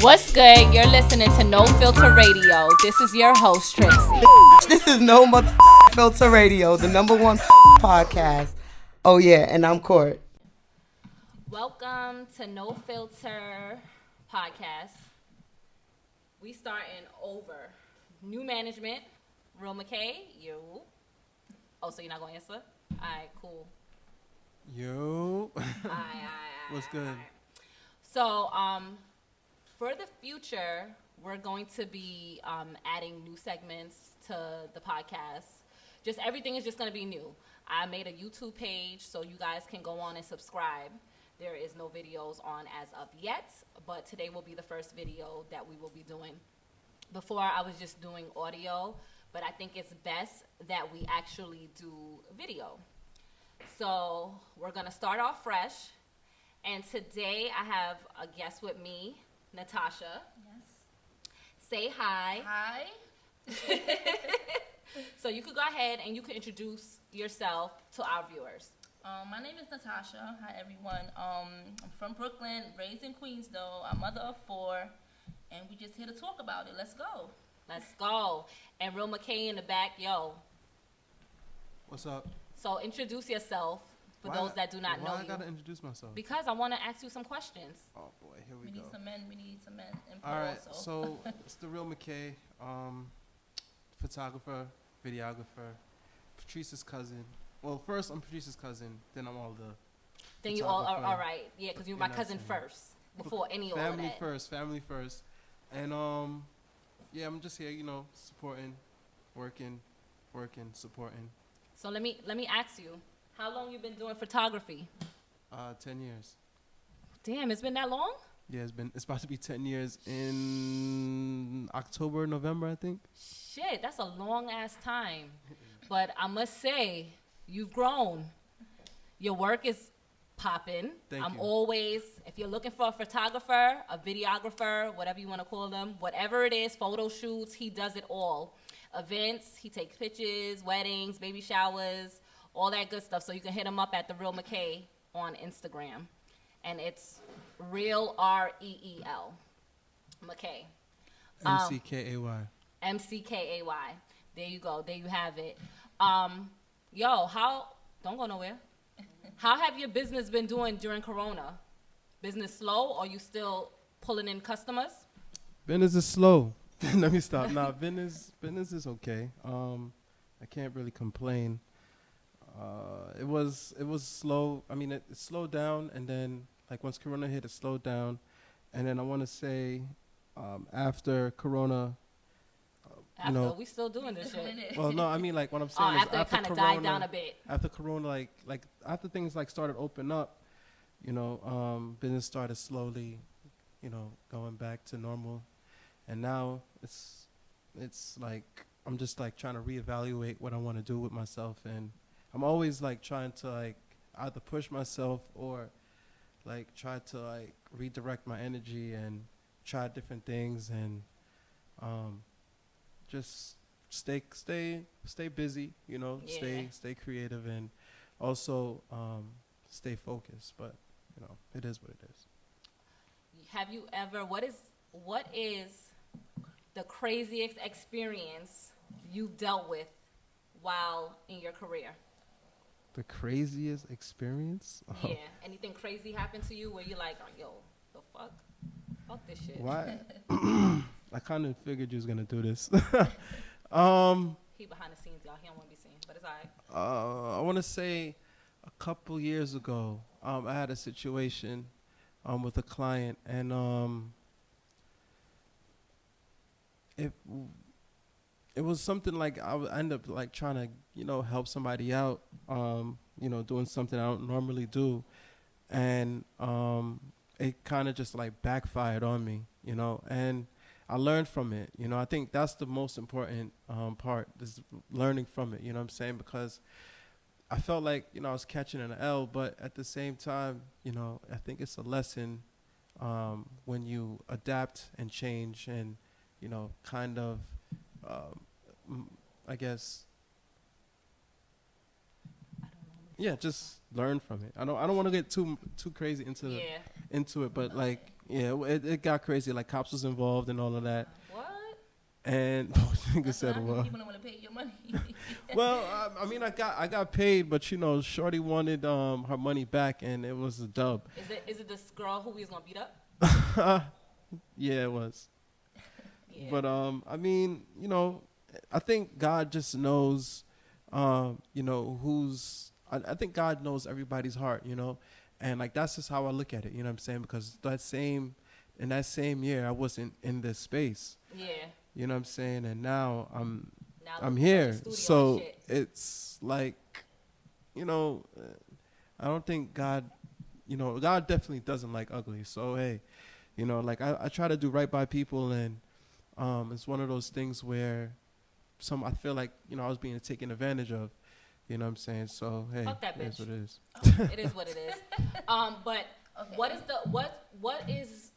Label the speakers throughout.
Speaker 1: What's good? You're listening to No Filter Radio. This is your host, Trixie.
Speaker 2: This is No Filter Radio, the number one podcast. Oh, yeah, and I'm Court.
Speaker 1: Welcome to No Filter Podcast. We starting over. New management. Real McKay, you. Oh, so you're not going to answer? All right, cool.
Speaker 3: Yo.
Speaker 1: Aye.
Speaker 3: What's good?
Speaker 1: So, for the future, we're going to be adding new segments to the podcast. Just everything is just going to be new. I made a YouTube page so you guys can go on and subscribe. There is no videos on as of yet, but today will be the first video that we will be doing. Before, I was just doing audio, but I think it's best that we actually do video. So we're going to start off fresh. And today I have a guest with me, Natasha.
Speaker 4: Yes.
Speaker 1: Say hi.
Speaker 4: Hi.
Speaker 1: So you could go ahead and you can introduce yourself to our viewers.
Speaker 4: My name is Natasha. Hi, everyone. I'm from Brooklyn, raised in Queens, though. I'm mother of 4, and we just here to talk about it. Let's go.
Speaker 1: Let's go. And Real McKay in the back, yo.
Speaker 3: What's up?
Speaker 1: So introduce yourself for those that do not know
Speaker 3: Why I
Speaker 1: you.
Speaker 3: gotta introduce myself?
Speaker 1: Because I want to ask you some questions.
Speaker 3: Oh boy, here
Speaker 4: We
Speaker 3: we
Speaker 4: need
Speaker 3: go.
Speaker 4: some men. We need some men. And
Speaker 3: All right,
Speaker 4: also.
Speaker 3: so it's the Real McKay, photographer, videographer, Patrice's cousin. Well, first I'm Patrice's cousin, then I'm all the
Speaker 1: Then you all are
Speaker 3: photographer.
Speaker 1: all right. Yeah, because you're my
Speaker 3: You know
Speaker 1: cousin
Speaker 3: what I'm saying?
Speaker 1: first before any all of
Speaker 3: family
Speaker 1: that.
Speaker 3: family first, and yeah, I'm just here, supporting, working, supporting.
Speaker 1: So let me ask you, how long you been doing photography?
Speaker 3: 10 years.
Speaker 1: Damn, it's been that long?
Speaker 3: Yeah, it's about to be 10 years in October, November, I think.
Speaker 1: Shit, that's a long ass time. But I must say, you've grown. Your work is popping.
Speaker 3: Thank
Speaker 1: I'm
Speaker 3: you.
Speaker 1: always, if you're looking for a photographer, a videographer, whatever you want to call them, whatever it is, photo shoots, he does it all. Events, he takes pictures, weddings, baby showers, all that good stuff. So you can hit him up at The Real McKay on Instagram. And it's Real REEL. McKay.
Speaker 3: MCKAY.
Speaker 1: MCKAY. There you go. There you have it. Don't go nowhere. How have your business been doing during Corona? Business slow, or you still pulling in customers?
Speaker 3: Business is slow. Let me stop. Nah, business is okay. I can't really complain. It was slow. I mean, it slowed down, and then like once Corona hit, it slowed down, and then I want to say after Corona.
Speaker 1: We still doing this shit.
Speaker 3: Well, no, I mean like what I'm saying is
Speaker 1: After it kind of
Speaker 3: Corona,
Speaker 1: died down a bit.
Speaker 3: After Corona, like after things like started open up, business started slowly, going back to normal, and now it's like I'm just like trying to reevaluate what I want to do with myself, and I'm always like trying to like either push myself or like try to like redirect my energy and try different things and just stay busy, stay creative and also stay focused. But it is what it is.
Speaker 1: Have you ever? What is the craziest experience you've dealt with while in your career?
Speaker 3: The craziest experience?
Speaker 1: Yeah. Anything crazy happened to you where you're like, oh, yo, the fuck this shit?
Speaker 3: Why? I kind of figured you was gonna do this.
Speaker 1: He behind the scenes, y'all. He don't want to be seen, but it's all right.
Speaker 3: I want to say a couple years ago, I had a situation with a client, and it was something like I would end up like trying to help somebody out, doing something I don't normally do, and it kind of just like backfired on me, and I learned from it. I think that's the most important part, is learning from it, what I'm saying? Because I felt like, I was catching an L, but at the same time, I think it's a lesson when you adapt and change and, kind of, I guess, yeah, just learn from it. I don't want to get too crazy into it, but like, Yeah, it got crazy. Like cops was involved and all of that.
Speaker 1: What?
Speaker 3: And nigga said what?
Speaker 4: People don't want to pay your money.
Speaker 3: Well, I mean, I got paid, but you know, Shorty wanted her money back, and it was a dub.
Speaker 1: Is it this girl who we was gonna beat up?
Speaker 3: Yeah, it was.
Speaker 1: Yeah.
Speaker 3: But I mean, you know, I think God just knows, you know, who's. I think God knows everybody's heart, you know, and like that's just how I look at it. You know what I'm saying? Because in that same year, I wasn't in this space.
Speaker 1: Yeah.
Speaker 3: You know what I'm saying? And now I'm
Speaker 1: Now look,
Speaker 3: here.
Speaker 1: the studio
Speaker 3: So
Speaker 1: and shit.
Speaker 3: it's like, you know, I don't think God, you know, God definitely doesn't like ugly. So, hey, you know, like I try to do right by people. And it's one of those things where I feel like, you know, I was being taken advantage of. You know what I'm saying? So, hey,
Speaker 1: Fuck that
Speaker 3: it is
Speaker 1: bitch.
Speaker 3: what it is.
Speaker 1: It is what it is. But
Speaker 4: Okay.
Speaker 1: what is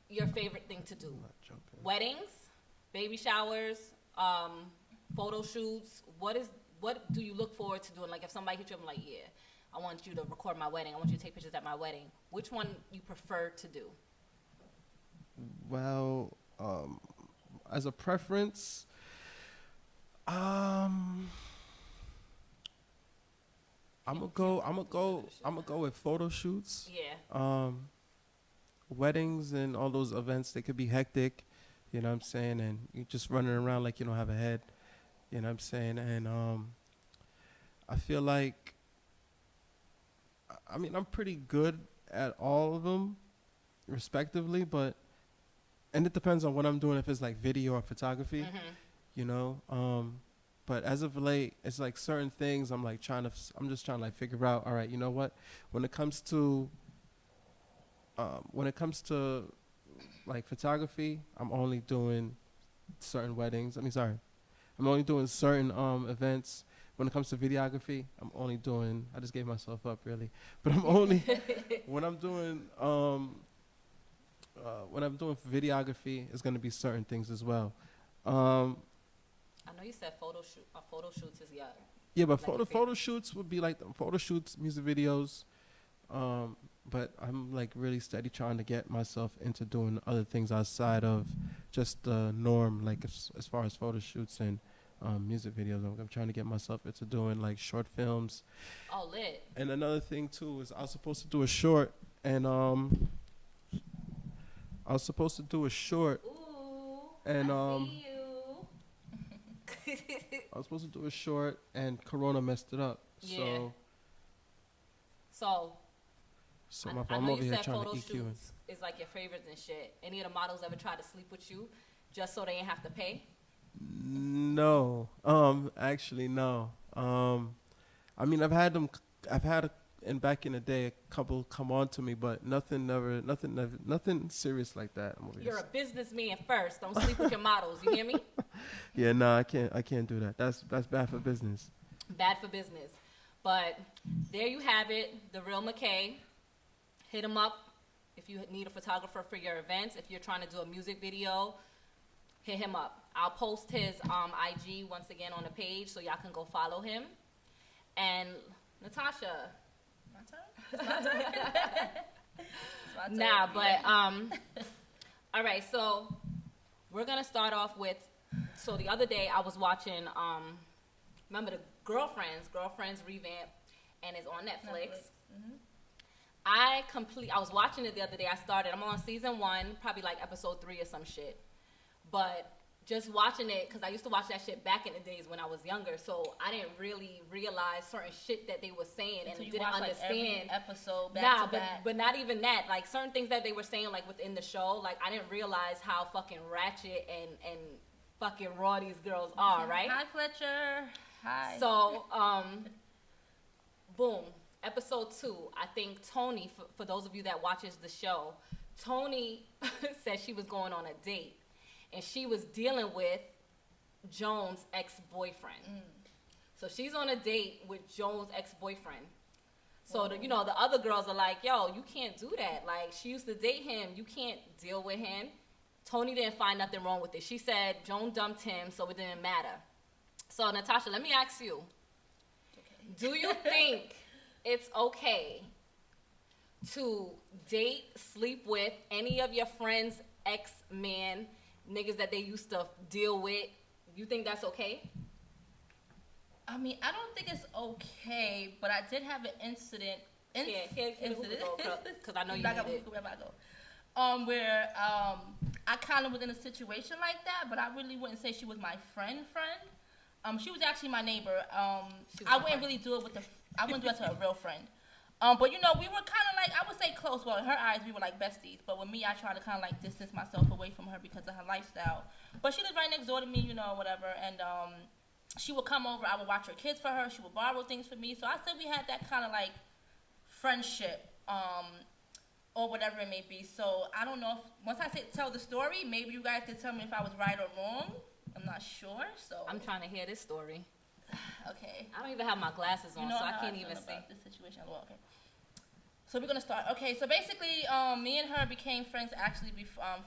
Speaker 1: your favorite thing to do?
Speaker 3: I'm not jumping.
Speaker 1: Weddings, baby showers, photo shoots. What do you look forward to doing? Like if somebody hits you up, I'm like, yeah, I want you to record my wedding. I want you to take pictures at my wedding. Which one you prefer to do?
Speaker 3: Well, as a preference, I'm gonna go with photo shoots.
Speaker 1: Yeah.
Speaker 3: Weddings and all those events, they could be hectic, you know what I'm saying, and you just running around like you don't have a head, you know what I'm saying, and I feel like, I mean, I'm pretty good at all of them, respectively, and it depends on what I'm doing, if it's like video or photography, you know, but as of late, it's like certain things I'm just trying to like figure out, all right, you know what, when it comes to like photography, I'm only doing certain weddings. I'm only doing certain events. When it comes to videography, I just gave myself up really, but I'm only when I'm doing videography, it's gonna be certain things as well.
Speaker 1: I know you said photo shoots is
Speaker 3: Yeah, but
Speaker 1: Like your
Speaker 3: photo shoots would be like the photo shoots, music videos. But I'm like really steady trying to get myself into doing other things outside of just the norm, like as far as photo shoots and music videos. I'm trying to get myself into doing like short films.
Speaker 1: Oh, lit.
Speaker 3: And another thing too is I was supposed to do a short, and
Speaker 1: Ooh,
Speaker 3: I was supposed to do a short, and
Speaker 1: I see you.
Speaker 3: I was supposed to do a short, and Corona messed it up.
Speaker 1: Yeah. So
Speaker 3: So
Speaker 1: I
Speaker 3: my
Speaker 1: know
Speaker 3: I'm over
Speaker 1: you
Speaker 3: here
Speaker 1: said
Speaker 3: trying to
Speaker 1: photo
Speaker 3: EQ. And,
Speaker 1: shoots is like your favorites and shit. Any of the models ever try to sleep with you just so they ain't have to pay?
Speaker 3: no, actually no. I've had back in the day a couple come on to me, but nothing serious like that. I'm over here.
Speaker 1: You're a businessman first. Don't sleep with your models. You hear me?
Speaker 3: Yeah, no, I can't do that. That's bad for business.
Speaker 1: Bad for business. But there you have it, the real McKay. Hit him up if you need a photographer for your events. If you're trying to do a music video, hit him up. I'll post his IG once again on the page so y'all can go follow him. And Natasha.
Speaker 4: My turn? It's my turn. It's my turn.
Speaker 1: Nah, but all right, so we're gonna start off with. So the other day I was watching. Remember the Girlfriends revamp, and it's on Netflix.
Speaker 4: Mm-hmm.
Speaker 1: I was watching it the other day. I'm on season 1, probably like episode 3 or some shit. But just watching it, because I used to watch that shit back in the days when I was younger, so I didn't really realize certain shit that they were saying
Speaker 4: So
Speaker 1: and
Speaker 4: you
Speaker 1: didn't
Speaker 4: watch, like,
Speaker 1: understand.
Speaker 4: every episode back to back.
Speaker 1: But not even that. Like certain things that they were saying, like within the show, like I didn't realize how fucking ratchet and fucking raw these girls are, right?
Speaker 4: Hi, Fletcher. Hi.
Speaker 1: So, boom. Episode 2, I think Tony, for those of you that watches the show, Tony said she was going on a date. And she was dealing with Joan's ex-boyfriend. So she's on a date with Joan's ex-boyfriend. So, the other girls are like, yo, you can't do that. Like, she used to date him. You can't deal with him. Tony didn't find nothing wrong with it. She said Joan dumped him, so it didn't matter. So, Natasha, let me ask you. Do you think it's okay to date, sleep with any of your friends' ex-man, niggas that they used to deal with? You think that's okay?
Speaker 4: I mean, I don't think it's okay, but I did have an incident.
Speaker 1: Because I know you
Speaker 4: Back
Speaker 1: need
Speaker 4: up
Speaker 1: it.
Speaker 4: wherever I go. Where I kind of was in a situation like that, but I really wouldn't say she was my friend. She was actually my neighbor. I wouldn't really do it I wouldn't do it to a real friend. But you know, we were kind of like, I would say close. Well, in her eyes, we were like besties. But with me, I tried to kind of like distance myself away from her because of her lifestyle. But she lived right next door to me, you know, whatever. And she would come over. I would watch her kids for her. She would borrow things for me. So I said we had that kind of like friendship, or whatever it may be. So I don't know if once I tell the story, maybe you guys can tell me if I was right or wrong. I'm not sure. So
Speaker 1: I'm trying to hear this story.
Speaker 4: Okay.
Speaker 1: I don't even have my glasses on,
Speaker 4: You know
Speaker 1: so I
Speaker 4: how
Speaker 1: can't
Speaker 4: feel
Speaker 1: even see.
Speaker 4: about this situation. Well, okay. So we're gonna start. Okay, so basically, me and her became friends actually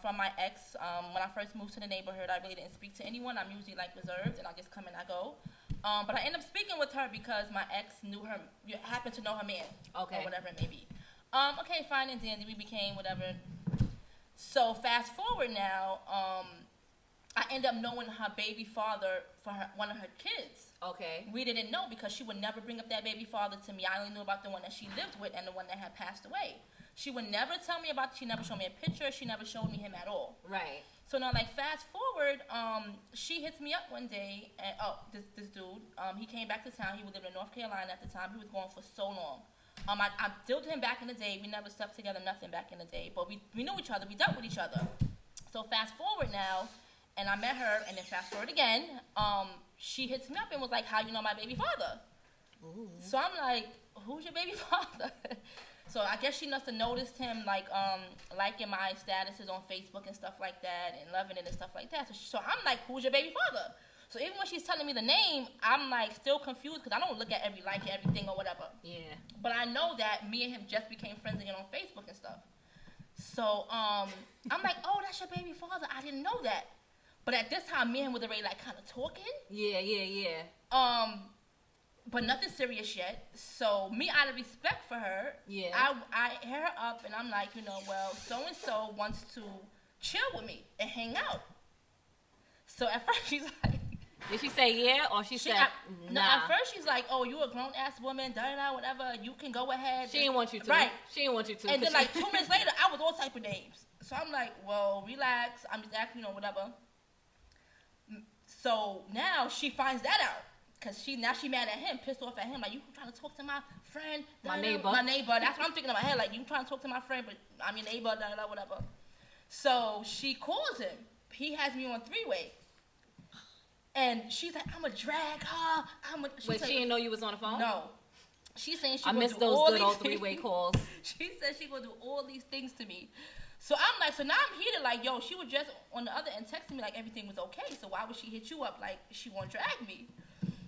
Speaker 4: from my ex. When I first moved to the neighborhood, I really didn't speak to anyone. I'm usually like reserved, and I just come and I go. But I ended up speaking with her because my ex happened to know her man,
Speaker 1: Okay.
Speaker 4: or whatever it may be. Okay, fine and dandy. We became whatever. So fast forward now, I end up knowing her baby father for one of her kids.
Speaker 1: Okay.
Speaker 4: We didn't know because she would never bring up that baby father to me. I only knew about the one that she lived with and the one that had passed away. She would never tell me about. She never showed me a picture. She never showed me him at all.
Speaker 1: Right.
Speaker 4: So now, like, fast forward, she hits me up one day, and this dude, he came back to town. He was living in North Carolina at the time. He was gone for so long. I dealt with him back in the day. We never slept together, nothing back in the day. But we knew each other. We dealt with each other. So fast forward now, and I met her, and then fast forward again, she hits me up and was like, how you know my baby father? Ooh. So I'm like, who's your baby father? So I guess she must have noticed him, like, liking my statuses on Facebook and stuff like that, and loving it and stuff like that. So I'm like, who's your baby father? So even when she's telling me the name, I'm like still confused because I don't look at everything or whatever.
Speaker 1: Yeah.
Speaker 4: But I know that me and him just became friends again on Facebook and stuff. So I'm like, oh, that's your baby father. I didn't know that. But at this time, me and him was already like kind of talking.
Speaker 1: Yeah.
Speaker 4: But nothing serious yet. So me, out of respect for her,
Speaker 1: yeah,
Speaker 4: I hit her up and I'm like, you know, well, so and so wants to chill with me and hang out. So at first she's like,
Speaker 1: did she say yeah or she said nah?
Speaker 4: No, at first she's like, oh, you a grown ass woman, whatever. You can go ahead.
Speaker 1: She didn't want you to.
Speaker 4: Right.
Speaker 1: She didn't want you to.
Speaker 4: And then like 2 minutes later, I was all type of names. So I'm like, well, relax. I'm just acting, you know, whatever. So now she finds that out. Because she mad at him, pissed off at him. Like, you trying to talk to my friend.
Speaker 1: My neighbor.
Speaker 4: That's what I'm thinking in my head. Like, you trying to talk to my friend, but I'm your neighbor, whatever. So she calls him. He has me on three-way. And she's like, I'm going to drag her.
Speaker 1: Wait, she didn't know you was on the phone?
Speaker 4: No. She's saying she
Speaker 1: I missed those good old three-way calls.
Speaker 4: She said she going to do all these things to me. So I'm like, so now I'm heated, like, yo, she was just on the other end texting me like everything was okay. So why would she hit you up like she want to drag me?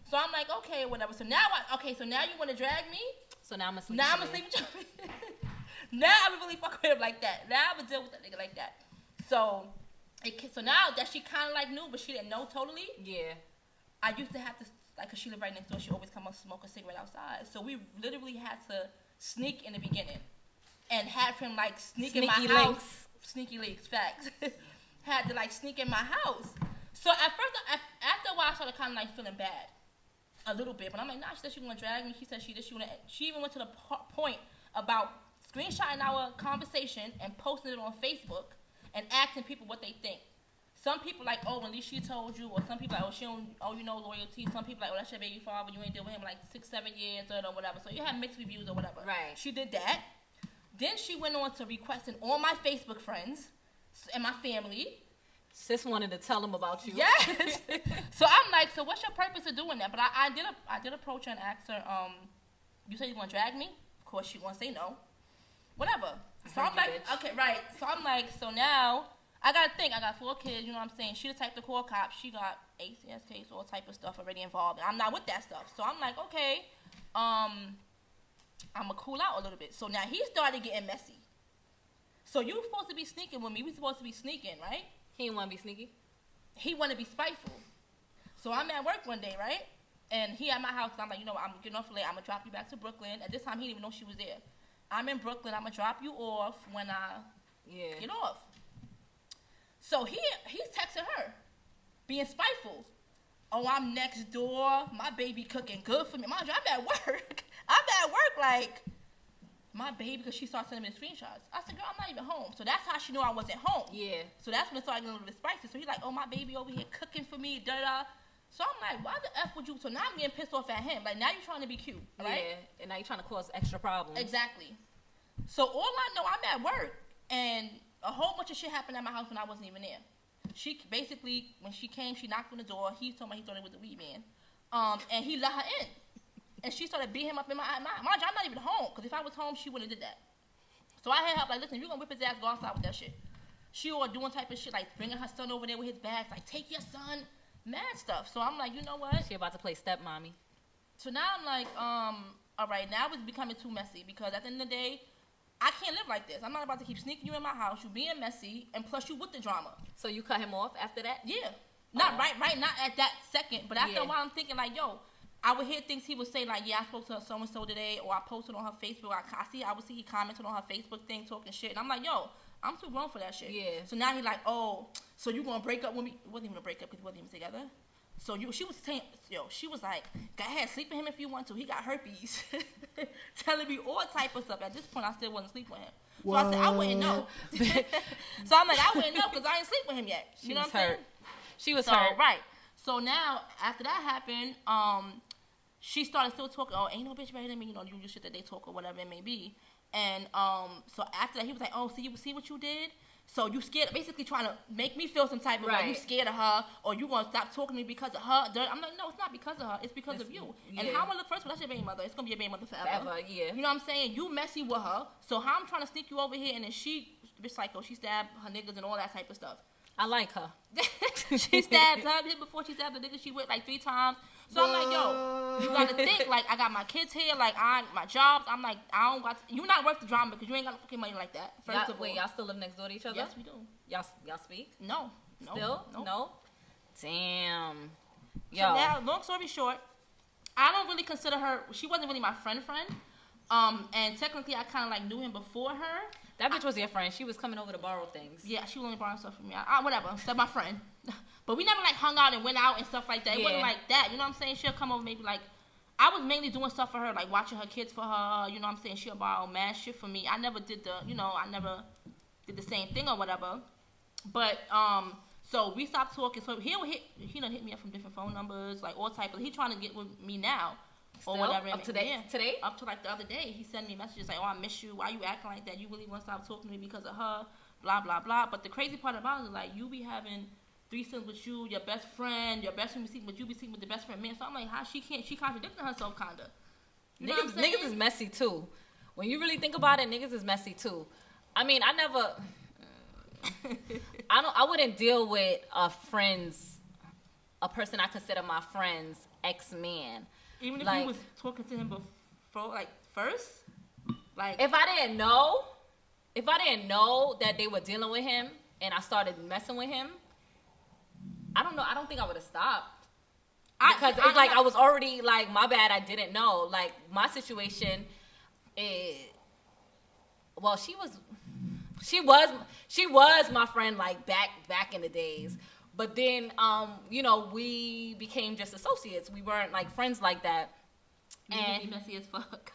Speaker 4: So I'm like, okay, whatever. So now so now you want to drag me?
Speaker 1: So now I'm asleep.
Speaker 4: Now I'm asleep with you. Now I would really fuck with him like that. Now I would deal with that nigga like that. So now that she kind of like knew, but she didn't know totally.
Speaker 1: Yeah.
Speaker 4: I used to have to, like, cause she lived right next door. She always come up smoke a cigarette outside. So we literally had to sneak in the beginning, and have him like sneak in my house. Sneaky links, facts. Had to like sneak in my house. So at first, after a while, I started kind of like feeling bad. A little bit, but I'm like, nah, she said she want to drag me. She said she even went to the point about screenshotting our conversation and posting it on Facebook and asking people what they think. Some people like, oh, at least she told you, or some people like, oh, she don't, oh, you know, loyalty. Some people like, oh, that's your baby father, you ain't deal with him like 6-7 years or whatever. So you have mixed reviews or whatever.
Speaker 1: Right.
Speaker 4: She did that. Then she went on to requesting all my Facebook friends and my family.
Speaker 1: Sis wanted to tell them about you.
Speaker 4: Yes. So I'm like, so what's your purpose of doing that? But I did approach her and ask her, you said you want to drag me? Of course she won't say no. Whatever. So I'm like, okay, right. So I'm like, so now I got to think. I got 4 kids, you know what I'm saying? She the type to call cops. She got ACS case, all type of stuff already involved. I'm not with that stuff. So I'm like, okay, I'm going to cool out a little bit. So now he started getting messy. So you were supposed to be sneaking with me. We supposed to be sneaking, right?
Speaker 1: He didn't want to be sneaky?
Speaker 4: He want to be spiteful. So I'm at work one day, right? And he at my house. I'm like, you know what? I'm getting off late. I'm going to drop you back to Brooklyn. At this time, he didn't even know she was there. I'm in Brooklyn. I'm gonna drop you off when I
Speaker 1: Yeah.
Speaker 4: get off. So he's texting her, being spiteful. Oh, I'm next door. My baby cooking good for me. Mind you, I'm at work. Like, my baby, because she started sending me the screenshots. I said, girl, I'm not even home. So that's how she knew I wasn't home.
Speaker 1: Yeah.
Speaker 4: So that's when it started getting a little bit spicy. So he's like, oh, my baby over here cooking for me, da-da. So I'm like, why the F would you? So now I'm getting pissed off at him. Like, now you're trying to be cute, right?
Speaker 1: Yeah. And now you're trying to cause extra problems.
Speaker 4: Exactly. So all I know, I'm at work, and a whole bunch of shit happened at my house when I wasn't even there. She basically, when she came, she knocked on the door. He told me he thought it was the weed man. And he let her in. And she started beating him up in my mind. Mind you, I'm not even home, because if I was home, she wouldn't have did that. So I had her like, listen, if you're going to whip his ass, go outside with that shit. She was doing type of shit, like bringing her son over there with his bags, like, take your son, mad stuff. So I'm like, you know what?
Speaker 1: She about to play stepmommy.
Speaker 4: So now I'm like, all right, now it's becoming too messy, because at the end of the day, I can't live like this. I'm not about to keep sneaking you in my house, you being messy, and plus you with the drama.
Speaker 1: So you cut him off after that?
Speaker 4: Yeah. Not right, not at that second, but after a while I'm thinking like, yo, I would hear things he would say like, yeah, I spoke to so-and-so today, or I posted on her Facebook. I would see he commented on her Facebook thing, talking shit. And I'm like, yo, I'm too grown for that shit.
Speaker 1: Yeah.
Speaker 4: So now he like, oh, so you gonna break up with me? It wasn't even a breakup because we wasn't even together. So she was saying, she was like, go ahead, sleep with him if you want to. He got herpes. Telling me all type of stuff. At this point, I still wouldn't sleep with him. So I said, I wouldn't know. So I'm like, I wouldn't know because I ain't sleep with him yet. You know what I'm saying?
Speaker 1: She was hurt.
Speaker 4: Right. So now, after that happened, she started still talking, oh, ain't no bitch better than me, you know, the usual shit that they talk or whatever it may be. And so after that, he was like, oh, see what you did? So you scared, basically trying to make me feel some type of way. You scared of her, or you gonna stop talking to me because of her. I'm like, no, it's not because of her. It's because of you. Yeah. And how I'm gonna look first of all, that's your baby mother. It's gonna be your baby mother forever.
Speaker 1: Yeah.
Speaker 4: You know what I'm saying? You messy with her. So how I'm trying to sneak you over here, and then she, bitch psycho, she stabbed her niggas and all that type of stuff.
Speaker 1: I like her.
Speaker 4: She stabbed her before she stabbed the nigga she with like 3 times. So I'm like, yo, you gotta think, like, I got my kids here, like, my jobs. I'm like, I don't got, you're not worth the drama because you ain't got fucking money like that. First of all.
Speaker 1: Wait, y'all still live next door to each other?
Speaker 4: Yes, we do.
Speaker 1: Y'all speak?
Speaker 4: No.
Speaker 1: Still?
Speaker 4: No.
Speaker 1: No? Damn. Yo.
Speaker 4: So now, long story short, I don't really consider her, she wasn't really my friend. And technically, I kind of, like, knew him before her.
Speaker 1: That bitch was your friend. She was coming over to borrow things.
Speaker 4: Yeah, she was only borrowing stuff from me. Whatever, except my friend. But we never, like, hung out and went out and stuff like that. It wasn't like that. You know what I'm saying? She'll come over maybe, like, I was mainly doing stuff for her, like watching her kids for her. You know what I'm saying? She'll borrow mad shit for me. I never did I never did the same thing or whatever. But, so we stopped talking. So he done hit me up from different phone numbers, like all type of, he trying to get with me now. Or whatever.
Speaker 1: Up to today?
Speaker 4: Up to like the other day. He sent me messages like, oh, I miss you. Why you acting like that? You really want to stop talking to me because of her? Blah, blah, blah. But the crazy part about it is like, you be having threesomes with you, your best friend be sleeping with you, be sleeping with the best friend man. So I'm like, how she contradicting herself kinda. You know
Speaker 1: Niggas is messy too. When you really think about it, niggas is messy too. I mean, I wouldn't deal with a person I consider my friend's ex-man.
Speaker 4: Even if you was talking to him before, like, first? Like,
Speaker 1: if I didn't know that they were dealing with him and I started messing with him, I don't know. I don't think I would have stopped. Because it's like I was already, like, my bad, I didn't know. Like, my situation is, well, she was my friend, like, back in the days. But then, we became just associates. We weren't, like, friends like that.
Speaker 4: And messy as fuck.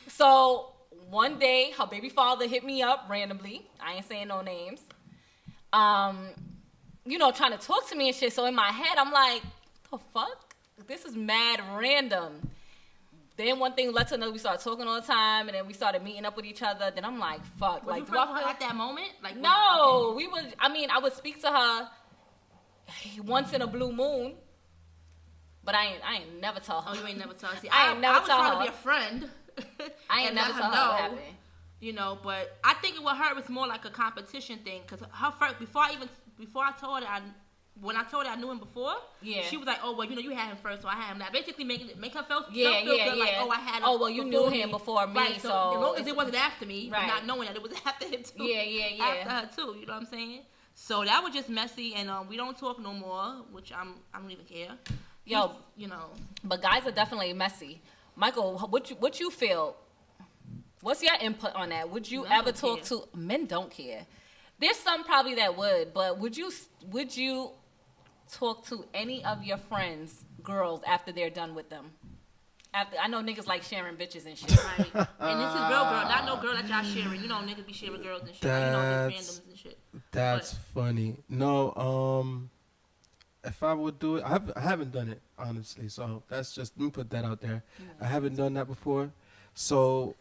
Speaker 1: So, one day, her baby father hit me up randomly. I ain't saying no names. Trying to talk to me and shit. So, in my head, I'm like, the fuck? This is mad random. Then one thing led to another. We started talking all the time, and then we started meeting up with each other. Then I'm like, fuck.
Speaker 4: Was you friends with her at that moment? Like,
Speaker 1: no. Okay. I would speak to her once in a blue moon, but I ain't never tell her.
Speaker 4: Oh, you ain't never tell her. See,
Speaker 1: I was trying
Speaker 4: to be a friend.
Speaker 1: I ain't never tell her what happened.
Speaker 4: But I think with her, it was more like a competition thing. Because her first, before I told her, when I told her I knew him before, she was like, oh, well, you had him first, so I had him now. Basically make her feel good, like, oh, I had him.
Speaker 1: Oh, well, you knew him before me,
Speaker 4: right, so as long as it wasn't after me, right. Not knowing that it was after him too.
Speaker 1: Yeah.
Speaker 4: After her too, you know what I'm saying? So that was just messy, and we don't talk no more, which I don't even care.
Speaker 1: But guys are definitely messy. Michael, what you feel? What's your input on that? Would you
Speaker 4: Men
Speaker 1: ever
Speaker 4: don't
Speaker 1: talk
Speaker 4: care.
Speaker 1: to men? Don't care. There's some probably that would, but would you talk to any of your friends, girls, after they're done with them? After I know niggas like sharing bitches and shit.
Speaker 4: Right. And this is girl, not no girl that y'all sharing. You know, niggas be sharing girls and shit. Like, you know, just randoms and shit.
Speaker 3: That's funny. No, if I would do it, I haven't done it, honestly. So that's just, let me put that out there. I haven't done that before. So,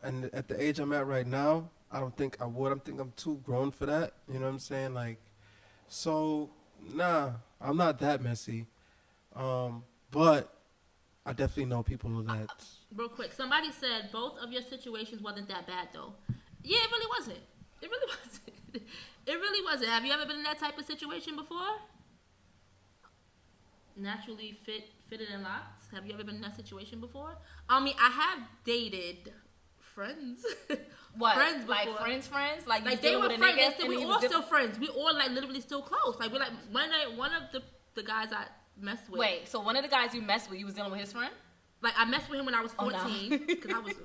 Speaker 3: and at the age I'm at right now, I don't think I would. I think I'm too grown for that. You know what I'm saying? Like, so, nah, I'm not that messy. But I definitely know people that.
Speaker 4: Real quick, somebody said both of your situations wasn't that bad though. Yeah, it really wasn't. It really wasn't. It really wasn't. Have you ever been in that type of situation before? Naturally fitted and locked. Have you ever been in that situation before? I mean, I have dated friends.
Speaker 1: What?
Speaker 4: Friends
Speaker 1: like
Speaker 4: before.
Speaker 1: friends? Like you
Speaker 4: Like they
Speaker 1: deal
Speaker 4: were
Speaker 1: with a
Speaker 4: friends.
Speaker 1: nigga
Speaker 4: And still,
Speaker 1: and
Speaker 4: we
Speaker 1: he
Speaker 4: all
Speaker 1: was
Speaker 4: still friends. We all like literally still close. Like we're like one of the guys I messed with.
Speaker 1: Wait, so one of the guys you messed with, you was dealing with his friend?
Speaker 4: Like I messed with him when I was
Speaker 1: Oh, no.
Speaker 4: 14 because I was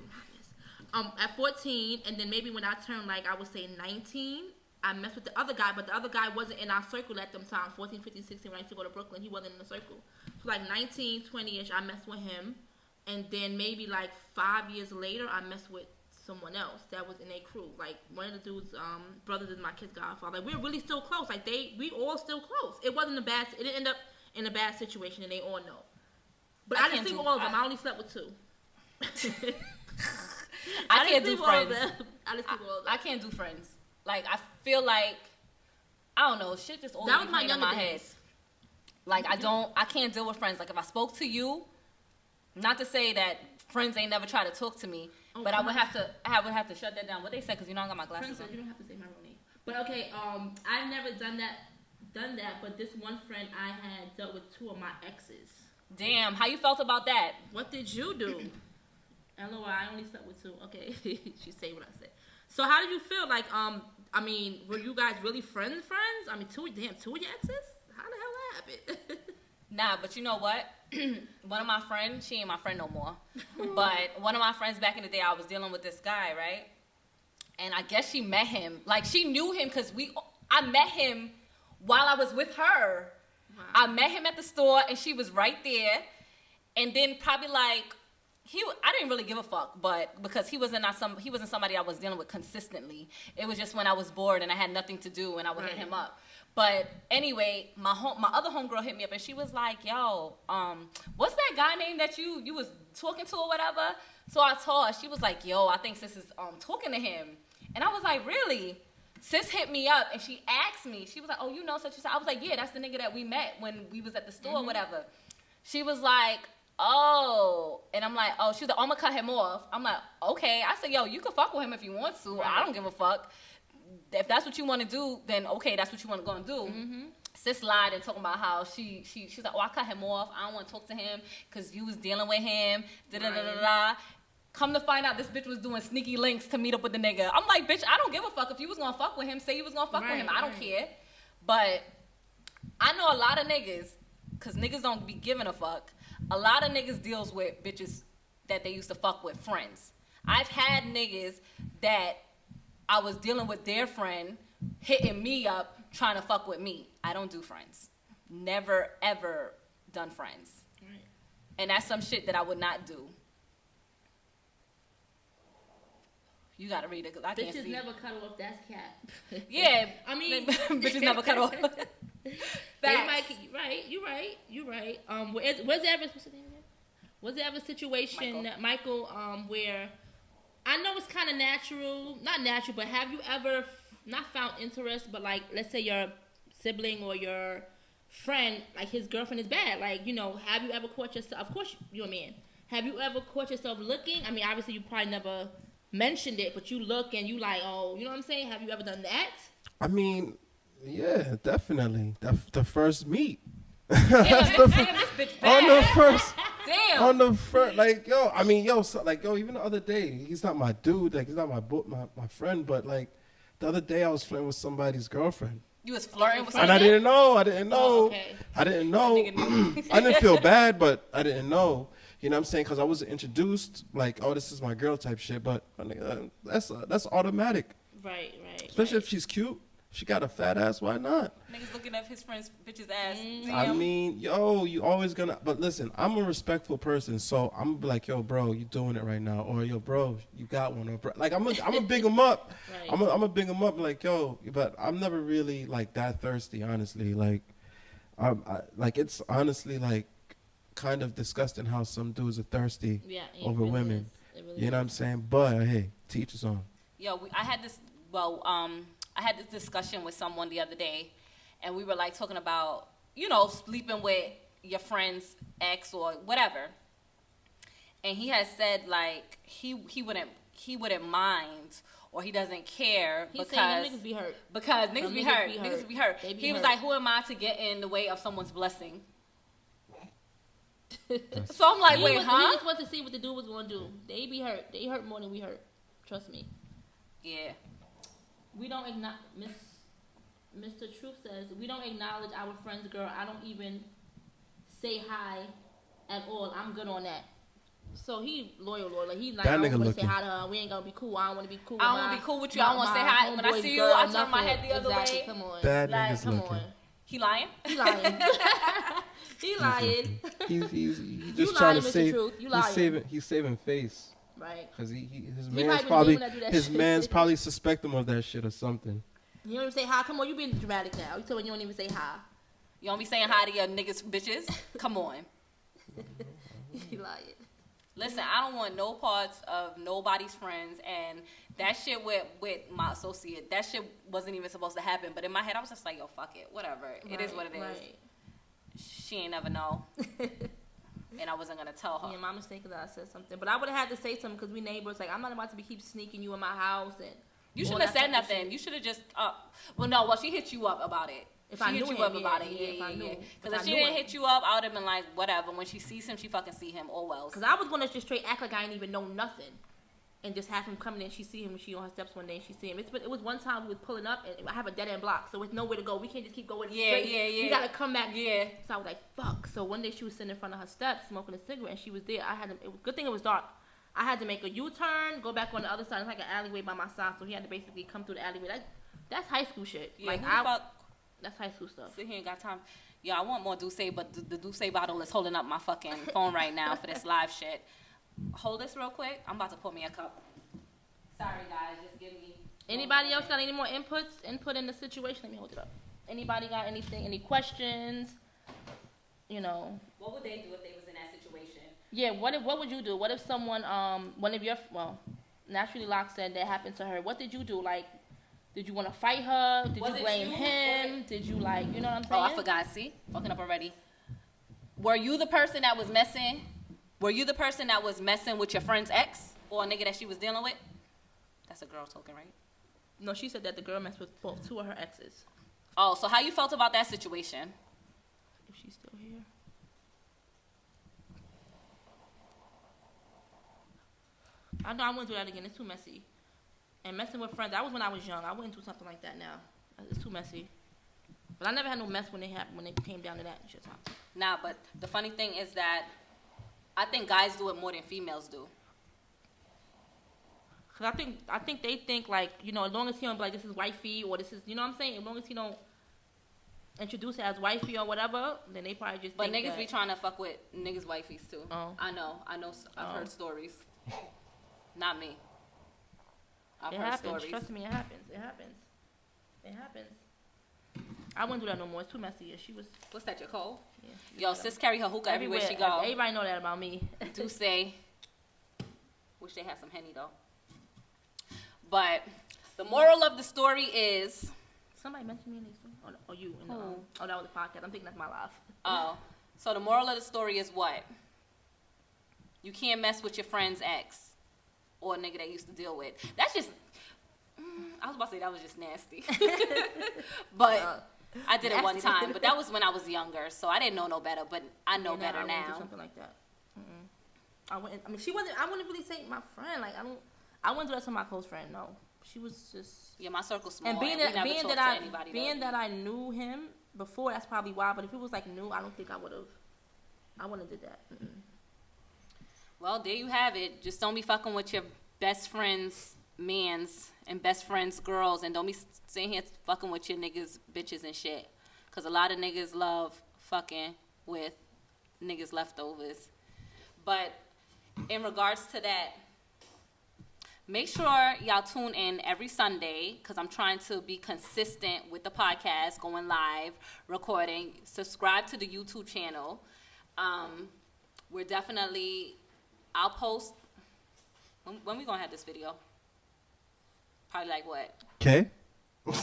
Speaker 4: at 14, and then maybe when I turned like I would say 19, I messed with the other guy, but the other guy wasn't in our circle at them time. 14, 15, 16 when I used to go to Brooklyn, he wasn't in the circle. So like 19, 20ish, I messed with him, and then maybe like 5 years later, I messed with someone else that was in a crew. Like one of the dudes, brothers is my kid's godfather. Like we're really still close. Like we all still close. It wasn't a bad. It didn't end up in a bad situation, and they all know. But I didn't sleep with all of them. I only slept with 2.
Speaker 1: I can't do
Speaker 4: sleep with all of
Speaker 1: friends.
Speaker 4: them. I didn't sleep with all of them.
Speaker 1: I can't do friends. Like I feel like I don't know, shit just always
Speaker 4: That was
Speaker 1: be
Speaker 4: my
Speaker 1: playing in
Speaker 4: younger
Speaker 1: my head.
Speaker 4: days.
Speaker 1: Like I can't deal with friends. Like if I spoke to you, not to say that friends ain't never try to talk to me, but I would have to shut that down. What they said, because you know I got my glasses
Speaker 4: Friends said
Speaker 1: on.
Speaker 4: you don't have to say my real name. But okay, I've never done that. But this one friend I had dealt with 2 of my exes.
Speaker 1: Damn, how you felt about that?
Speaker 4: What did you do? LOL, I only slept with 2. Okay, she say what I said. So how did you feel? Like, I mean, were you guys really friends? I mean, 2 of your exes? How the hell that happened?
Speaker 1: Nah, but you know what? One of my friends, she ain't my friend no more. But one of my friends back in the day, I was dealing with this guy, right? And I guess she met him. Like, she knew him because I met him while I was with her.
Speaker 4: Wow.
Speaker 1: I met him at the store, and she was right there. And then probably like, I didn't really give a fuck, but because he wasn't somebody I was dealing with consistently. It was just when I was bored and I had nothing to do, and I would hit him up. But anyway, my other homegirl hit me up, and she was like, "Yo, what's that guy name that you was talking to or whatever?" So I told her. She was like, "Yo, I think sis is talking to him," and I was like, "Really?" Sis hit me up, and she asked me. She was like, "Oh, you know such and such?" I was like, "Yeah, that's the nigga that we met when we was at the store or whatever." She was like, "Oh," and I'm like, "Oh," she was like, "I'm gonna cut him off." I'm like, "Okay." I said, "Yo, you can fuck with him if you want to. I don't give a fuck. If that's what you want to do, then okay, that's what you want to go and do." Sis lied and talking about how she's like, "Oh, I cut him off. I don't want to talk to him because you was dealing with him." Da da da da da. Come to find out, this bitch was doing sneaky links to meet up with the nigga. I'm like, bitch, I don't give a fuck. If you was gonna fuck with him, say you was gonna fuck with him. I don't care. But I know a lot of niggas, because niggas don't be giving a fuck. A lot of niggas deals with bitches that they used to fuck with, friends. I've had niggas that I was dealing with their friend hitting me up trying to fuck with me. I don't do friends. Never, ever done friends.
Speaker 4: Right.
Speaker 1: And that's some shit that I would not do. You gotta read it because I can't
Speaker 4: Bitches
Speaker 1: see.
Speaker 4: never cut off. That's cat.
Speaker 1: Yeah,
Speaker 4: I mean,
Speaker 1: bitches never cut off.
Speaker 4: They might, right? You're right. Was there ever, what's the name again? Was there ever a situation, Michael, where I know it's kind of not natural, but have you ever not found interest, but like, let's say your sibling or your friend, like his girlfriend is bad, like, you know, have you ever caught yourself? Of course, you're a man. Have you ever caught yourself looking? I mean, obviously, you probably never mentioned it, but you look and you like, oh, you know what I'm saying? Have you ever done that?
Speaker 3: I mean, yeah, definitely. The first meet.
Speaker 1: Damn, this bitch bad.
Speaker 3: On the first, like, yo, I mean, yo, so, like, yo, even the other day, he's not my dude, like, he's not my friend, but, like, the other day I was flirting with somebody's girlfriend.
Speaker 1: You was flirting with
Speaker 3: And
Speaker 1: somebody?
Speaker 3: I didn't know.
Speaker 4: Oh, okay.
Speaker 3: I didn't know. I didn't feel bad, but I didn't know. You know what I'm saying? Because I was introduced like, oh, this is my girl type shit. But that's automatic.
Speaker 4: Right.
Speaker 3: Especially if she's cute. If she got a fat ass, why not?
Speaker 1: Niggas looking up his friend's bitch's ass.
Speaker 3: I mean, yo, you always gonna. But listen, I'm a respectful person, so I'm gonna be like, yo, bro, you doing it right now, or yo, bro, you got one, or bro, like I'm gonna big him up.
Speaker 4: Right.
Speaker 3: I'm gonna big him up, like yo. But I'm never really like that thirsty, honestly. Like, like it's honestly like kind of disgusting how some dudes are thirsty over
Speaker 4: really
Speaker 3: women.
Speaker 4: Really
Speaker 3: You know what I'm saying? But hey, teach his own.
Speaker 1: Yo, I had this discussion with someone the other day, and we were like talking about, you know, sleeping with your friend's ex or whatever. And he has said like he wouldn't mind, or he doesn't care
Speaker 4: He's
Speaker 1: because
Speaker 4: saying niggas be hurt.
Speaker 1: Because niggas be hurt. Niggas be hurt.
Speaker 4: They be
Speaker 1: He was
Speaker 4: hurt.
Speaker 1: like, who am I to get in the way of someone's blessing? So I'm like, wait,
Speaker 4: He
Speaker 1: huh?
Speaker 4: just wanted to see what the dude was going to do. They be hurt. They hurt more than we hurt. Trust me.
Speaker 1: Yeah.
Speaker 4: We don't acknowledge. Mr. Truth says we don't acknowledge our friend's girl. I don't even say hi at all. I'm good on that. So he loyal. Like he's like,
Speaker 3: That
Speaker 4: I don't
Speaker 3: nigga
Speaker 4: want to say
Speaker 3: looking.
Speaker 4: hi to her. We ain't gonna be cool. I don't want to be cool.
Speaker 1: I don't want to be cool with you. I don't want to say hi. When I see you, I turn my head the other way.
Speaker 4: Come on.
Speaker 3: That
Speaker 1: Like,
Speaker 3: nigga's
Speaker 4: Come
Speaker 3: looking.
Speaker 4: on.
Speaker 1: He lying?
Speaker 4: He lying. He lying.
Speaker 3: He's
Speaker 4: You
Speaker 3: just trying
Speaker 4: lying,
Speaker 3: to
Speaker 4: Mr.
Speaker 3: save.
Speaker 4: Truth. You lying.
Speaker 3: He's saving face.
Speaker 4: Right.
Speaker 3: Cause his
Speaker 4: He
Speaker 3: man's
Speaker 4: probably
Speaker 3: probably
Speaker 4: been doing that, do that
Speaker 3: his
Speaker 4: shit.
Speaker 3: man's probably suspect him of that shit or something.
Speaker 4: You don't even say hi. Come on, you being dramatic now. You told me you don't even say hi.
Speaker 1: You don't be saying hi to your niggas bitches? Come on.
Speaker 4: He lying.
Speaker 1: Listen, I don't want no parts of nobody's friends, and that shit with my associate, that shit wasn't even supposed to happen. But in my head, I was just like, yo, fuck it, whatever. It is what it is.
Speaker 4: Right.
Speaker 1: She ain't never know, and I wasn't gonna tell her.
Speaker 4: Yeah, my mistake is that I said something, but I would have had to say something because we neighbors. Like I'm not about to be keep sneaking you in my house and.
Speaker 1: You
Speaker 4: all
Speaker 1: shouldn't have
Speaker 4: that
Speaker 1: said
Speaker 4: type of
Speaker 1: nothing.
Speaker 4: shit.
Speaker 1: You should have just. She hit you up about it.
Speaker 4: If
Speaker 1: she
Speaker 4: I
Speaker 1: hit
Speaker 4: knew
Speaker 1: you
Speaker 4: him,
Speaker 1: up about it.
Speaker 4: if I knew.
Speaker 1: Because if
Speaker 4: I
Speaker 1: she
Speaker 4: knew
Speaker 1: didn't
Speaker 4: him.
Speaker 1: hit you up, I would have been like, whatever. When she sees him, she fucking see him. Oh well.
Speaker 4: Cause I was gonna just straight act like I didn't even know nothing, and just have him coming in. She see him when she on her steps one day. And she see him. It was one time we was pulling up and I have a dead end block, so it's nowhere to go. We can't just keep going straight.
Speaker 1: Yeah.
Speaker 4: We gotta come back.
Speaker 1: Yeah.
Speaker 4: So I was like, fuck. So one day she was sitting in front of her steps smoking a cigarette, and she was there. Good thing it was dark. I had to make a U-turn, go back on the other side. It's like an alleyway by my side, so he had to basically come through the alleyway. That's high school shit.
Speaker 1: Yeah.
Speaker 4: Like
Speaker 1: Who the fuck
Speaker 4: that's high school stuff.
Speaker 1: sit here and got time? Yo, I want more Douce, but the Douce bottle is holding up my fucking phone right now for this live shit. Hold this real quick. I'm about to pour me a cup. Sorry, guys. Just give me.
Speaker 4: Anybody else got any more input in the situation? Let me hold it up. Anybody got anything? Any questions? You know.
Speaker 1: What would they do if they was in that situation?
Speaker 4: Yeah. What would you do? What if someone one of your naturally Locke said that happened to her? What did you do? Like, did you want to fight her? Did
Speaker 1: Was
Speaker 4: you
Speaker 1: it
Speaker 4: blame
Speaker 1: you?
Speaker 4: him? Did you like? You know what I'm saying?
Speaker 1: Oh, I forgot. See, fucking up already. Were you the person that was messing? Were you the person that was messing with your friend's ex or a nigga that she was dealing with? That's a girl talking, right?
Speaker 4: No, she said that the girl messed with both two of her exes.
Speaker 1: Oh, so how you felt about that situation?
Speaker 4: If she's still here. I know I wouldn't do that again. It's too messy. And messing with friends, that was when I was young. I wouldn't do something like that now. It's too messy. But I never had no mess when it came down to that shit.
Speaker 1: Nah, but the funny thing is that I think guys do it more than females do.
Speaker 4: Cause I think they think like, you know, as long as he don't be like this is wifey or this is, you know what I'm saying? As long as he don't introduce it as wifey or whatever, then they probably just.
Speaker 1: But
Speaker 4: think
Speaker 1: niggas
Speaker 4: that,
Speaker 1: be trying to fuck with niggas' wifeys too.
Speaker 4: Oh.
Speaker 1: I know. I've heard stories. Not me. I've
Speaker 4: It
Speaker 1: heard
Speaker 4: happens.
Speaker 1: stories.
Speaker 4: Trust me, it happens. It happens. I wouldn't do that no more. It's too messy. Yeah, she was.
Speaker 1: What's that, your Cole?
Speaker 4: Yeah,
Speaker 1: Yo, sis carry her hookah everywhere she go.
Speaker 4: Everybody know that about me.
Speaker 1: Do say. Wish they had some Henny though. But the moral of the story is.
Speaker 4: Somebody mentioned me in this. Oh, you. In the,
Speaker 1: Who?
Speaker 4: oh, that was a podcast. I'm thinking that's my life.
Speaker 1: Oh, so the moral of the story is what? You can't mess with your friend's ex or a nigga that you used to deal with. That's just. I was about to say that was just nasty, but I did it one time. But that was when I was younger, so I didn't know no better. But I know better
Speaker 4: I wouldn't do
Speaker 1: now.
Speaker 4: something like that. I wouldn't. I mean, she wasn't. I wouldn't really say my friend. Like I wouldn't do that to my close friend. No, she was just.
Speaker 1: Yeah, my circle's small.
Speaker 4: And
Speaker 1: we never talked to anybody
Speaker 4: that I knew him before, that's probably why. But if it was like new, I don't think I would have. I wouldn't have did that.
Speaker 1: Well, there you have it. Just don't be fucking with your best friends' mans and best friends' girls, and don't be sitting here fucking with your niggas, bitches, and shit. Because a lot of niggas love fucking with niggas' leftovers. But in regards to that, make sure y'all tune in every Sunday, because I'm trying to be consistent with the podcast, going live, recording. Subscribe to the YouTube channel. We're definitely... I'll post. When we gonna have this video? Probably like what?
Speaker 3: Okay.
Speaker 4: Put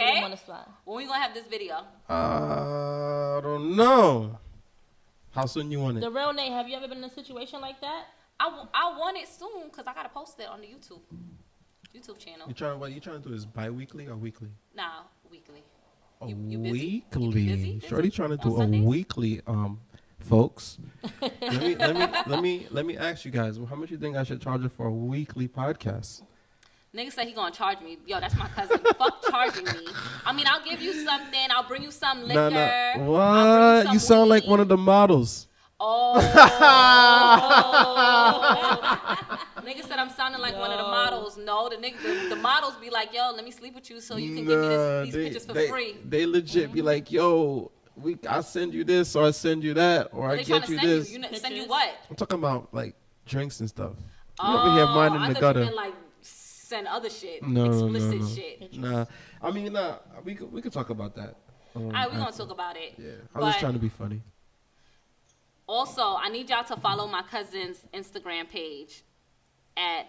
Speaker 4: him on the spot.
Speaker 1: When we gonna have this video?
Speaker 3: I don't know. How soon you want it?
Speaker 4: The real Nate, have you ever been in a situation like that?
Speaker 1: I want it soon because I gotta post it on the YouTube channel.
Speaker 3: You trying to do this bi-weekly or weekly?
Speaker 1: Nah, weekly.
Speaker 3: A
Speaker 1: You busy?
Speaker 3: weekly.
Speaker 1: You busy?
Speaker 3: Shorty trying to do
Speaker 1: On
Speaker 3: a
Speaker 1: Sundays?
Speaker 3: weekly. Folks, let me ask you guys. How much you think I should charge her for a weekly podcast?
Speaker 1: Nigga said he gonna charge me. Yo, that's my cousin. Fuck charging me. I mean, I'll give you something. I'll bring you some liquor.
Speaker 3: Nah.
Speaker 1: I'll bring
Speaker 3: What? You
Speaker 1: some
Speaker 3: sound like
Speaker 1: weed.
Speaker 3: one of the models.
Speaker 1: Oh. Nigga said I'm sounding like one of the models. No, the models be like, yo, let me sleep with you so you can give me these pictures for free.
Speaker 3: They legit be like, yo, I send you this or I send you that or I
Speaker 1: They
Speaker 3: get
Speaker 1: trying
Speaker 3: you
Speaker 1: to send
Speaker 3: this.
Speaker 1: you. Send you what?
Speaker 3: I'm talking about like drinks and stuff. You over here minding
Speaker 1: I
Speaker 3: the
Speaker 1: thought
Speaker 3: gutter.
Speaker 1: you meant like send other shit.
Speaker 3: No,
Speaker 1: explicit
Speaker 3: no.
Speaker 1: shit.
Speaker 3: Nah, I mean, we could talk about that.
Speaker 1: All right, we're gonna talk about it.
Speaker 3: Yeah, I was
Speaker 1: But
Speaker 3: trying to be funny.
Speaker 1: Also, I need y'all to follow my cousin's Instagram page at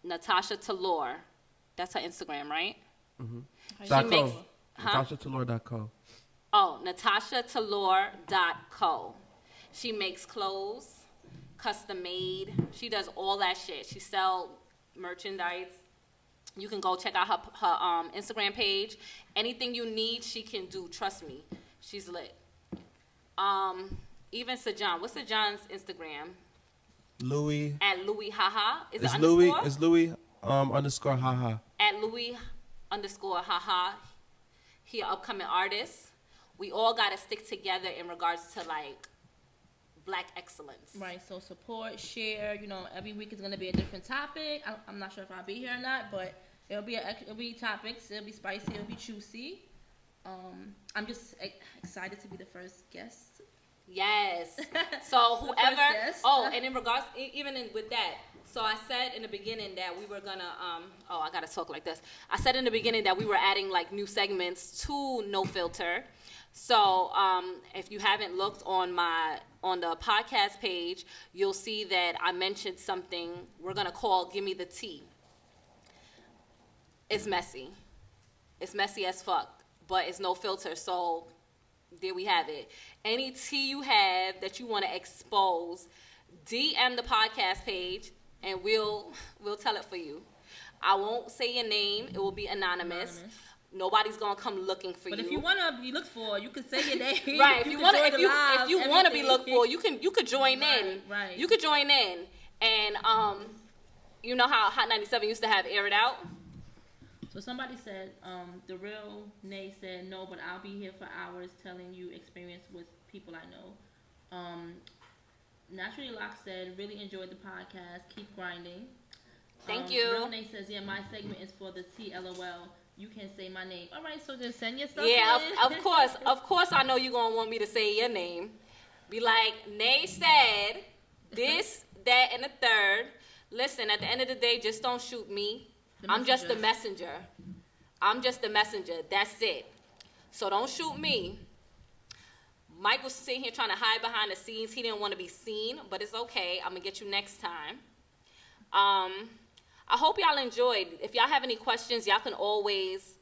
Speaker 1: Natasha Talor. That's her Instagram, right?
Speaker 3: .co.
Speaker 1: makes- huh?
Speaker 3: NatashaTalor.co.
Speaker 1: Oh, NatashaTalor.co. She makes clothes, custom made. She does all that shit. She sell merchandise. You can go check out her Instagram page. Anything you need, she can do. Trust me, she's lit. Even Sajan. What's Sajan's Instagram?
Speaker 3: Louis.
Speaker 1: At Louis Haha. Is
Speaker 3: It's
Speaker 1: it
Speaker 3: Louis.
Speaker 1: underscore?
Speaker 3: It's Louis underscore haha.
Speaker 1: At Louis underscore Haha. He an upcoming artist. We all gotta stick together in regards to like Black excellence.
Speaker 4: Right, so support, share. You know, every week is gonna be a different topic. I'm not sure if I'll be here or not, but it'll be topics. It'll be spicy. It'll be juicy. I'm just excited to be the first guest.
Speaker 1: Yes. So whoever.
Speaker 4: guest.
Speaker 1: Oh, and in regards, with that. So I said in the beginning that we were gonna. I gotta talk like this. I said in the beginning that we were adding like new segments to No Filter. So if you haven't looked on the podcast page, you'll see that I mentioned something we're gonna call "Give Me the Tea." It's messy. It's messy as fuck, but it's no filter. So there we have it. Any tea you have that you want to expose, DM the podcast page, and we'll tell it for you. I won't say your name. It will be anonymous. Nobody's gonna come looking for you.
Speaker 4: But if you wanna be looked for, you can say your name.
Speaker 1: Right. If you want to,
Speaker 4: can join the live,
Speaker 1: if you want to be
Speaker 4: everything.
Speaker 1: looked for, you could join in.
Speaker 4: Right.
Speaker 1: You could join in, and you know how Hot 97 used to have Air It Out.
Speaker 4: So somebody said, the real Nay said, no, but I'll be here for hours telling you experience with people I know. Naturally Locke said, really enjoyed the podcast. Keep grinding.
Speaker 1: Thank you.
Speaker 4: Real Nay says, yeah, my segment is for the TLOL. You can say my name. All right, so just send your stuff
Speaker 1: Yeah,
Speaker 4: in.
Speaker 1: of course. I know you're gonna want me to say your name. Be like, Nay said this, that, and the third. Listen, at the end of the day, just don't shoot me. I'm just the messenger. I'm just the messenger. That's it. So don't shoot me. Mike was sitting here trying to hide behind the scenes. He didn't want to be seen, but it's okay. I'm gonna get you next time. I hope y'all enjoyed. If y'all have any questions, y'all can always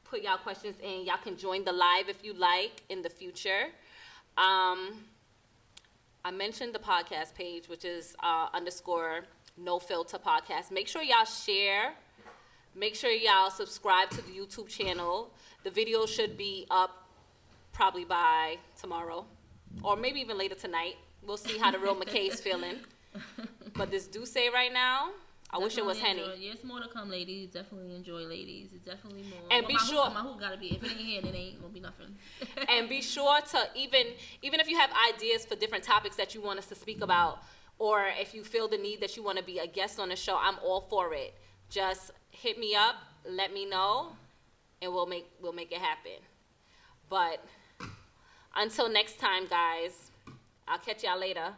Speaker 1: put y'all questions in. Y'all can join the live if you like in the future. I mentioned the podcast page, which is _ No Filter Podcast. Make sure y'all share. Make sure y'all subscribe to the YouTube channel. The video should be up probably by tomorrow or maybe even later tonight. We'll see how the real McKay's feeling. But this do say right now, I wish it was Henny.
Speaker 4: Yeah, it's more to come, ladies. Definitely enjoy, ladies. It's definitely more.
Speaker 1: And be sure.
Speaker 4: My hook gotta be. If it ain't here, then it ain't gonna be nothing.
Speaker 1: And be sure to even if you have ideas for different topics that you want us to speak about, or if you feel the need that you want to be a guest on the show, I'm all for it. Just hit me up, let me know, and we'll make it happen. But until next time, guys, I'll catch y'all later.